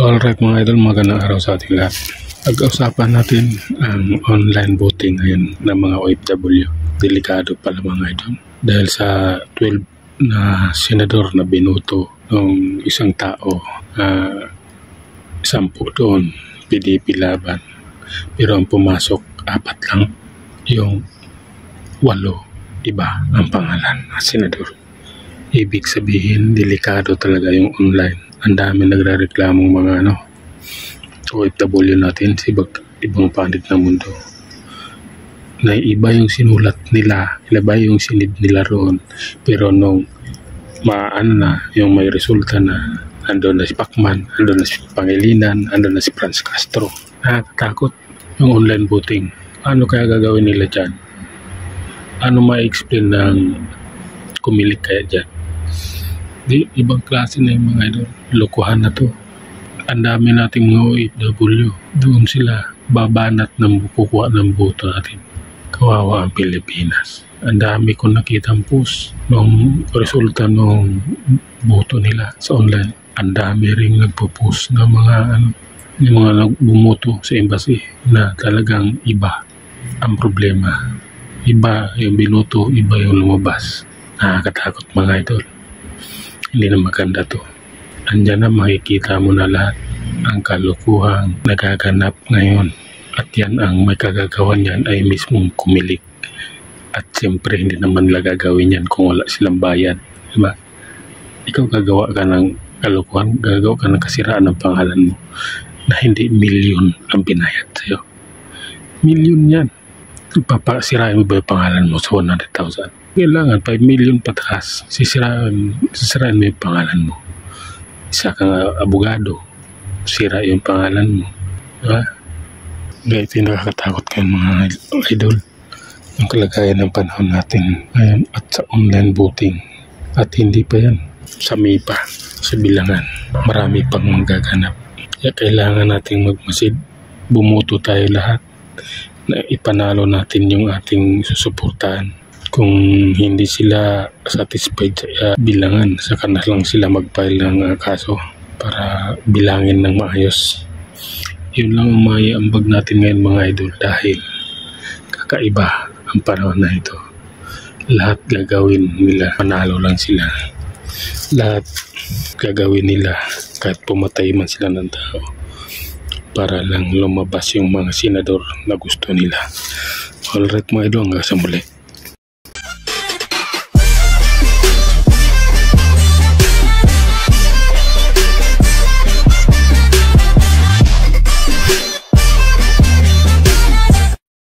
Alright mga idol, magandang araw sa ating lahat. Pag-usapan natin ang online voting ngayon ng mga OFW. Delikado pala mga idol. Dahil sa 12 na senador na binoto ng isang tao, 10 doon, PDP laban. Pero ang pumasok, 4 lang. Yung 8, iba ang pangalan ng senador. Ibig sabihin, delikado talaga yung online. Ang dami nagre-reklamong mga OFW natin sa ibang panig ng mundo. Na iba yung sinulat nila, iba yung sinid nila roon. Pero nung yung may resulta na andun na si Pacman, andun na si Pangilinan, andun na si Franz Castro. Nakakatakot yung online voting. Ano kaya gagawin nila dyan? Ano ma-explain ng kumilik kaya dyan? Ibang klase na yung mga idol. Lokohan na to. Ang dami nating mga OFW. Doon sila babanat ng kukuha ng boto natin. Kawawa ang Pilipinas. Ang dami ko nakitang post nung resulta ng boto nila sa online. Ang dami rin nagpo-post ng yung mga nagbumoto sa embassy na talagang iba ang problema. Iba yung binoto, iba yung lumabas. Nakakatakot mga idol. Hindi na maganda to. Andyan na makikita mo na lahat ang kalukuhang nagaganap ngayon. At yan ang may kagagawan yan ay mismong kumilik. At siyempre hindi naman nila gagawin yan kung wala silang bayad. Diba? Ikaw gagawa ka ng kalukuhan, gagawa ka ng kasiraan ng pangalan mo na hindi milyon ang binayad sa'yo. Milyon yan. Papasirain mo ba yung pangalan mo sa 100,000? Kailangan 5 million pataas. Sisirain mo yung pangalan mo. Isa kang abogado, sira yung pangalan mo. Diba? Kaya ito yung nakakatakot kayo mga idol. Ang kalagayan ng panahon natin ngayon at sa online voting. At hindi pa yan. Sa MIPA, sa bilangan. Marami pang magaganap. Kaya kailangan nating magmasid. Bumuto tayo lahat na ipanalo natin yung ating susuportahan. Kung hindi sila satisfied sa bilangan, saka na lang sila mag-file ng kaso para bilangin ng maayos. Yun lang ang maiambag natin ngayon mga idol dahil kakaiba ang panahon na ito. Lahat gagawin nila, manalo lang sila. Lahat gagawin nila kahit pumatay man sila ng tao para lang lumabas yung mga senador na gusto nila. Alright mga idol, hanggang sa muli.